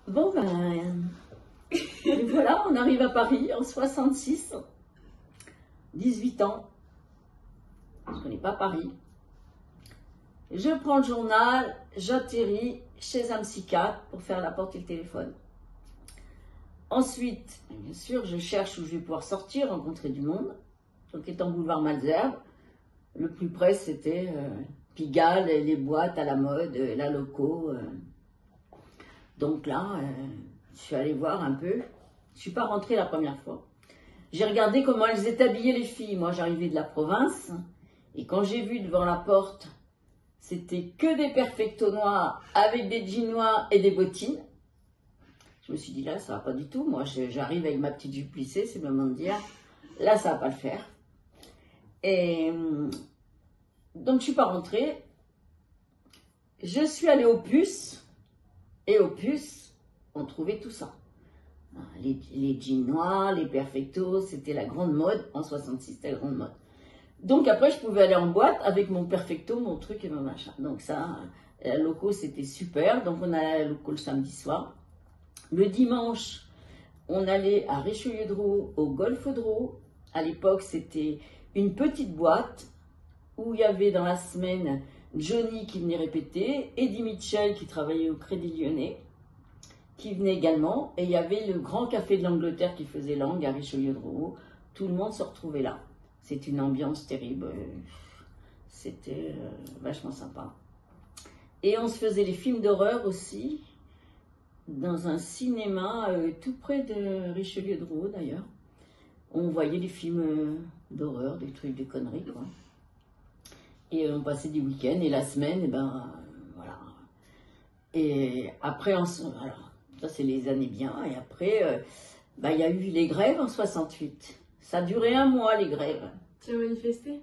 Bon, ben, et voilà, on arrive à Paris en 66, 18 ans. Je ne connais pas Paris. Je prends le journal, j'atterris chez un psychiatre pour faire la porte et le téléphone. Ensuite, bien sûr, je cherche où je vais pouvoir sortir, rencontrer du monde. Donc, étant boulevard Malesherbes, le plus près, c'était Pigalle, les boîtes à la mode, la loco. Donc là, je suis allée voir un peu. Je ne suis pas rentrée la première fois. J'ai regardé comment elles étaient habillées les filles. Moi, j'arrivais de la province. Et quand j'ai vu devant la porte, c'était que des perfectos noirs avec des jeans noirs et des bottines. Je me suis dit, là, ça va pas du tout. Moi, j'arrive avec ma petite jupe plissée, c'est le moment de dire, là, ça va pas le faire. Et donc, je suis pas rentrée. Je suis allée au Puce. Et au Puce, on trouvait tout ça. Les jeans noirs, les perfectos, c'était la grande mode. En 66, c'était la grande mode. Donc après, je pouvais aller en boîte avec mon perfecto, mon truc et mon machin. Donc ça, la loco, c'était super. Donc on allait à la loco le samedi soir. Le dimanche, on allait à Richelieu-Drouot, au Golfe-Drouot. À l'époque, c'était une petite boîte où il y avait dans la semaine Johnny qui venait répéter, Eddie Mitchell qui travaillait au Crédit Lyonnais, qui venait également. Et il y avait le Grand Café de l'Angleterre qui faisait langue à Richelieu-Drouot. Tout le monde se retrouvait là. C'est une ambiance terrible. C'était vachement sympa. Et on se faisait les films d'horreur aussi, dans un cinéma tout près de Richelieu-Drouot d'ailleurs. On voyait les films d'horreur, des trucs, des conneries, quoi. Et on passait des week-ends et la semaine, et ben voilà. Et après, alors, ça c'est les années bien. Et après, ben, il y a eu les grèves en 68. Ça a duré un mois, les grèves. Tu as manifesté?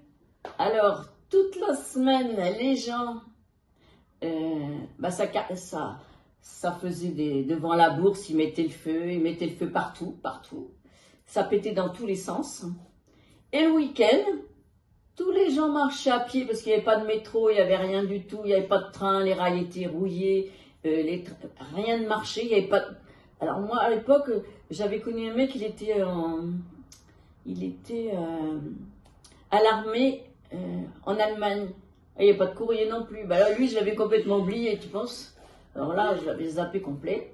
Alors, toute la semaine, les gens, bah ça faisait devant la bourse, ils mettaient le feu partout, partout. Ça pétait dans tous les sens. Et le week-end, tous les gens marchaient à pied parce qu'il n'y avait pas de métro, il n'y avait rien du tout, il n'y avait pas de train, les rails étaient rouillés, rien ne marchait, il n'y avait pas de... Alors moi, à l'époque, j'avais connu un mec, il était à l'armée en Allemagne. Il n'y a pas de courrier non plus. Bah là, lui, je l'avais complètement oublié, tu penses? Alors là, je l'avais zappé complet.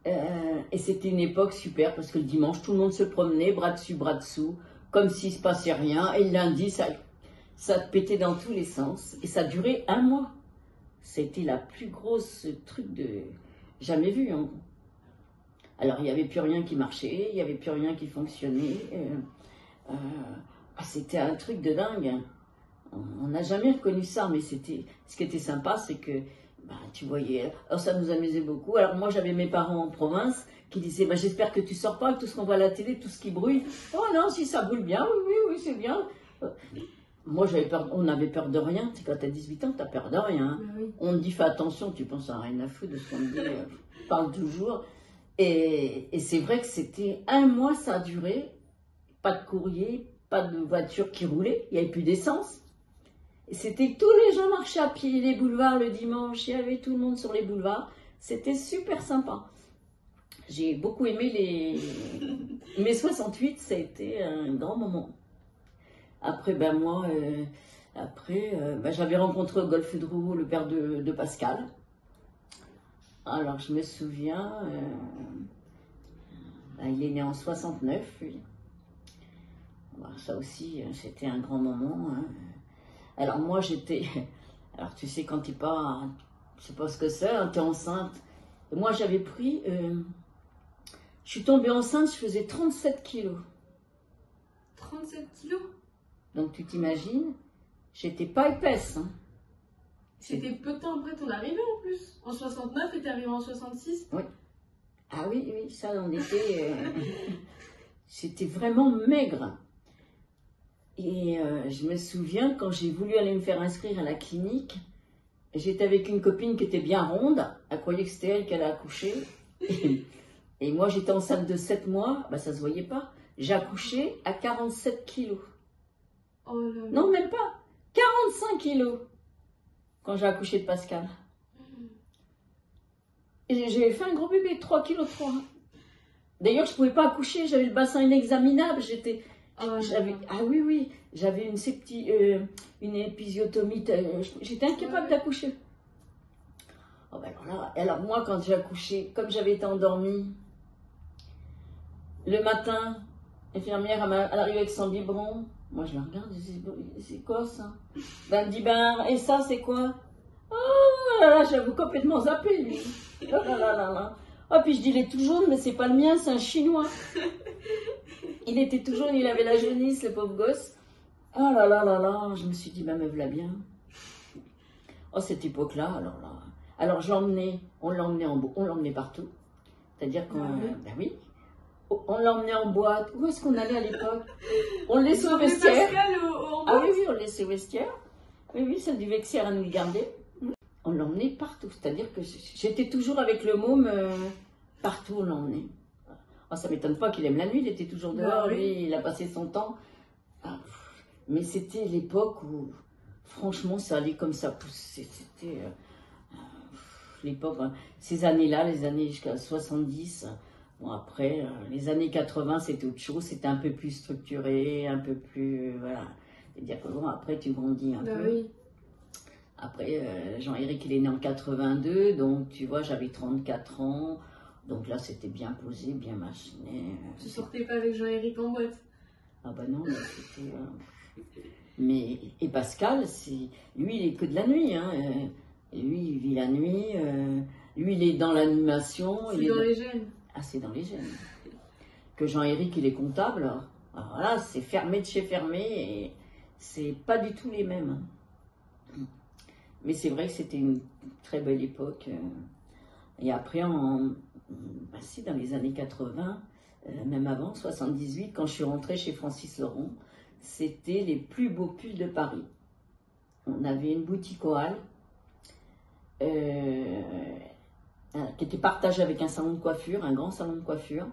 Et c'était une époque super parce que le dimanche, tout le monde se promenait, bras dessus, bras dessous, comme s'il ne se passait rien. Et le lundi, ça pétait dans tous les sens. Et ça durait un mois. C'était la plus grosse truc de jamais vu. Hein. Alors, il n'y avait plus rien qui marchait, il n'y avait plus rien qui fonctionnait. C'était un truc de dingue. On n'a jamais reconnu ça, mais ce qui était sympa, c'est que bah, tu voyais, alors ça nous amusait beaucoup. Alors moi, j'avais mes parents en province qui disaient, bah, j'espère que tu sors pas avec tout ce qu'on voit à la télé, tout ce qui brûle. Oh non, si ça brûle bien, oui, c'est bien. Moi, j'avais peur, on avait peur de rien. Quand tu as 18 ans, tu as peur de rien. Oui. On te dit, fais attention, tu penses à rien à foutre de ce qu'on te dit, parle toujours. Et c'est vrai que c'était un mois, ça a duré. Pas de courrier, pas de voiture qui roulait, il n'y avait plus d'essence. Et c'était tous les gens marchaient à pied les boulevards le dimanche, il y avait tout le monde sur les boulevards. C'était super sympa. J'ai beaucoup aimé mes 68, ça a été un grand moment. Après, ben moi, ben, j'avais rencontré au Golfe-Drouot le père de Pascal. Alors, je me souviens, ben, il est né en 69, lui. Alors, ça aussi, c'était un grand moment. Hein. Alors moi alors tu sais quand t'es pas, je sais pas ce que c'est, hein, t'es enceinte. Et moi j'avais pris, je suis tombée enceinte, je faisais 37 kilos. 37 kilos? Donc tu t'imagines, j'étais pas épaisse. Hein. C'était peu de temps après ton arrivée en plus. En 69 et t'es arrivée en 66? Oui. Ah oui, ça on était, c'était vraiment maigre. Et je me souviens, quand j'ai voulu aller me faire inscrire à la clinique, j'étais avec une copine qui était bien ronde. Elle croyait que c'était elle qui allait accoucher. Et moi, j'étais enceinte de 7 mois. Bah, ça se voyait pas. J'ai accouché à 47 kilos. Oh là là. Non, même pas. 45 kilos. Quand j'ai accouché de Pascal. Et j'ai fait un gros bébé, 3,3 kg. D'ailleurs, je ne pouvais pas accoucher, j'avais le bassin inexaminable. Ah oui, oui, j'avais une épisiotomie. J'étais incapable d'accoucher. Oh ben alors moi, quand j'ai accouché, comme j'avais été endormie, le matin, l'infirmière, elle arrive avec son biberon. Moi, je la regarde, je dis, c'est quoi ça? Ben, elle me dit, ben, et ça, c'est quoi? Oh là là, j'avoue complètement zappé, lui. Oh là là là là. Oh, puis je dis, il est tout jaune, mais c'est pas le mien, c'est un chinois. Il était tout jaune, il avait la jaunisse, le pauvre gosse. Oh là là là là, je me suis dit, ben, me voilà bien. Oh, cette époque-là, alors là. Alors, on l'emmenait partout. C'est-à-dire qu'on, ben oui, on l'emmenait en boîte. Où est-ce qu'on allait à l'époque? On le laissait au vestiaire. Ah oui, oui, on le laissait au vestiaire. Oui, oui, celle du vestiaire, elle nous le gardait. On l'emmenait partout. C'est-à-dire que j'étais toujours avec le môme, partout on l'emmenait. Oh, ça ne m'étonne pas qu'il aime la nuit, il était toujours dehors, lui, il a passé son temps. Ah, mais c'était l'époque où, franchement, ça allait comme ça pousser. C'était l'époque, ces années-là, les années jusqu'à 70. Bon, après, les années 80, c'était autre chose, c'était un peu plus structuré, un peu plus, voilà. C'est-à-dire que bon, après, tu grandis un peu. Oui. Après, Jean-Éric, il est né en 82, donc tu vois, j'avais 34 ans. Donc là, c'était bien posé, bien machiné. Tu sortais pas avec Jean-Éric en boîte? Ah bah non, c'était... Mais, et Pascal, lui, il est que de la nuit, hein. Lui, il vit la nuit. Lui, il est dans l'animation. C'est dans les gènes. Ah, c'est dans les gènes. Que Jean-Éric, il est comptable. Alors là, c'est fermé de chez fermé et c'est pas du tout les mêmes. Mais c'est vrai que c'était une très belle époque. Et après, si, dans les années 80, même avant, 78, quand je suis rentrée chez Francis Laurent, c'était les plus beaux pulls de Paris. On avait une boutique aux Halles, qui était partagée avec un salon de coiffure, un grand salon de coiffure.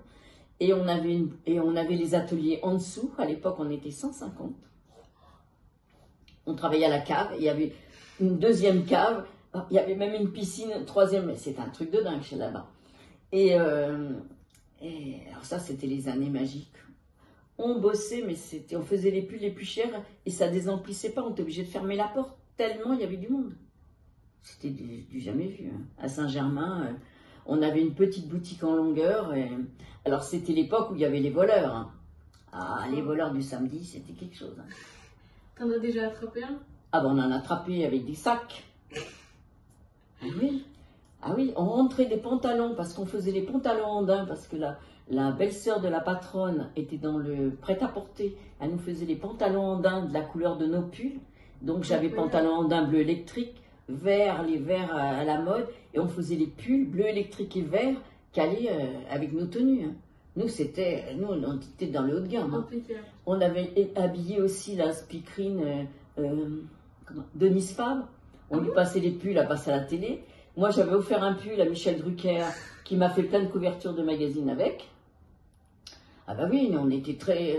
Et on avait les ateliers en dessous. À l'époque, on était 150. On travaillait à la cave. Il y avait une deuxième cave. Il y avait même une piscine, une troisième. Mais c'était un truc de dingue chez là-bas. Et alors ça, c'était les années magiques. On bossait, mais on faisait les pulls les plus chers et ça désemplissait pas. On était obligé de fermer la porte tellement il y avait du monde. C'était du jamais vu. Hein. À Saint-Germain, on avait une petite boutique en longueur. Alors, c'était l'époque où il y avait les voleurs. Hein. Ah, les voleurs du samedi, c'était quelque chose. Hein. T'en as déjà attrapé un? Ah ben, on en a attrapé avec des sacs. Ah oui. Ah oui, on rentrait des pantalons parce qu'on faisait les pantalons andins parce que la belle-sœur de la patronne était dans le prêt-à-porter. Elle nous faisait les pantalons andins de la couleur de nos pulls. Donc, j'avais pantalons andins bleu électrique, vert, les verts à la mode. Et on faisait les pulls bleu électrique et vert calés avec nos tenues. Hein. Nous, on était dans le haut de gamme. Hein. On avait habillé aussi la speakerine Denise Fabre. On lui passait les pulls à passer à la télé. Moi, j'avais offert un pull à Michel Drucker qui m'a fait plein de couvertures de magazines avec. Ah bah oui, on était très...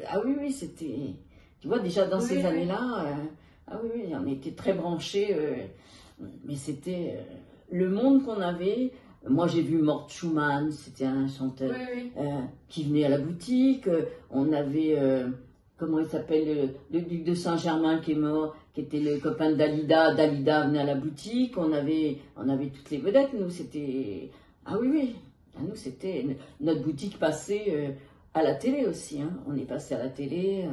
ah oui, oui, c'était... Tu vois, déjà dans ces années-là, ah oui, oui, on était très branchés. Mais c'était le monde qu'on avait. Moi, j'ai vu Mort Schumann, c'était un chanteur qui venait à la boutique. On avait... comment il s'appelle, le duc de Saint-Germain qui est mort, qui était le copain de Dalida. Dalida venait à la boutique, on avait toutes les vedettes, nous, c'était... Ah oui, oui, nous, c'était... Notre boutique passait à la télé aussi, hein. On est passé à la télé.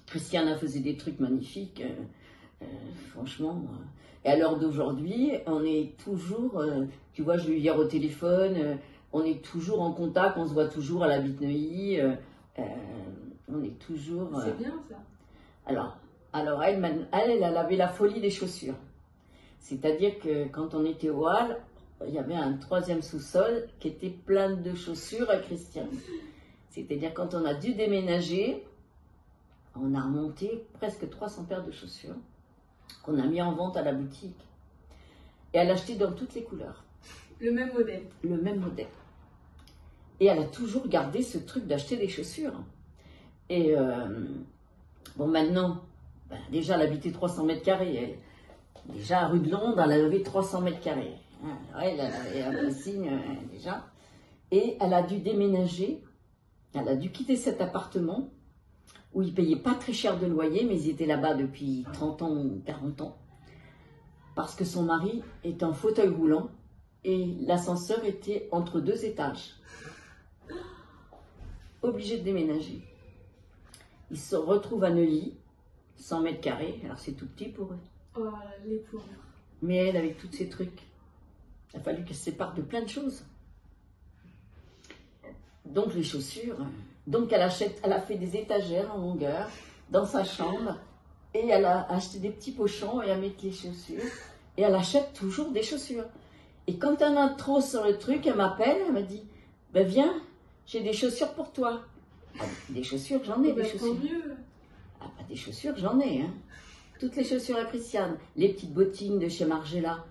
Christiana faisait des trucs magnifiques, franchement. Et à l'heure d'aujourd'hui, on est toujours... tu vois, je l'ai eu hier au téléphone, on est toujours en contact, on se voit toujours à la Bite-Neuilly. On est toujours... C'est bien ça. Alors elle avait la folie des chaussures. C'est-à-dire que quand on était au Halles, il y avait un troisième sous-sol qui était plein de chaussures à Christiane. C'est-à-dire quand on a dû déménager, on a remonté presque 300 paires de chaussures qu'on a mis en vente à la boutique. Et elle achetait dans toutes les couleurs. Le même modèle. Le même modèle. Et elle a toujours gardé ce truc d'acheter des chaussures. Et bon, maintenant, déjà, elle habitait 300 mètres carrés. Déjà, rue de Londres, elle avait 300 mètres carrés. Elle avait un signe déjà. Et elle a dû déménager, elle a dû quitter cet appartement où ils payaient pas très cher de loyer, mais ils étaient là-bas depuis 30 ans ou 40 ans. Parce que son mari était en fauteuil roulant et l'ascenseur était entre 2 étages. Obligé de déménager. Ils se retrouvent à Neuilly, 100 mètres carrés, alors c'est tout petit pour eux. Oh, les pauvres. Mais elle, avec tous ces trucs, il a fallu qu'elle se sépare de plein de choses. Donc les chaussures, donc elle a fait des étagères en longueur dans sa chambre et elle a acheté des petits pochons et elle met les chaussures et elle achète toujours des chaussures. Et quand elle en a trop sur le truc, elle m'appelle, elle me dit, ben viens, j'ai des chaussures pour toi. Ah, des chaussures, j'en ai des chaussures. Mieux. Ah, bah, des chaussures, j'en ai. Hein. Toutes les chaussures à Christiane, les petites bottines de chez Margiela,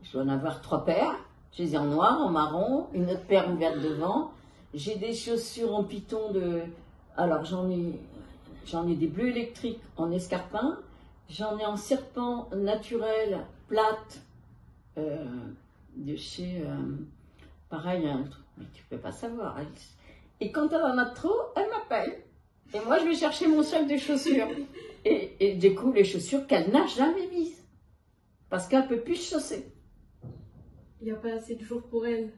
je dois en avoir 3 paires. Je les ai en noir, en marron, une autre paire ouverte devant. J'ai des chaussures en python de... Alors j'en ai des bleus électriques en escarpin. J'en ai en serpent naturel, plate, de chez... pareil, un truc, mais tu peux pas savoir, Alice. Et quand elle en a trop, elle m'appelle. Et moi, je vais chercher mon sac de chaussures. Et du coup, les chaussures qu'elle n'a jamais mises. Parce qu'elle ne peut plus se chausser. Il n'y a pas assez de jours pour elle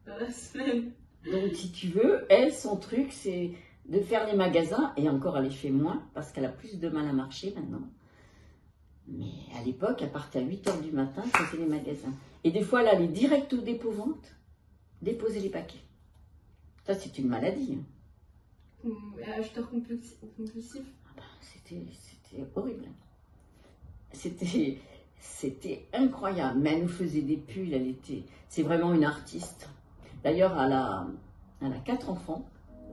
dans la semaine. Donc, si tu veux, elle, son truc, c'est de faire les magasins. Et encore, elle les fait moins, parce qu'elle a plus de mal à marcher maintenant. Mais à l'époque, elle partait à 8 h du matin, c'était les magasins. Et des fois, elle allait direct au dépôt-vente, déposer les paquets. Ça, c'est une maladie. Hein. Acheteur compulsif. Ah ben, c'était horrible. C'était incroyable. Mais elle nous faisait des pulls, c'est vraiment une artiste. D'ailleurs, elle a 4 enfants.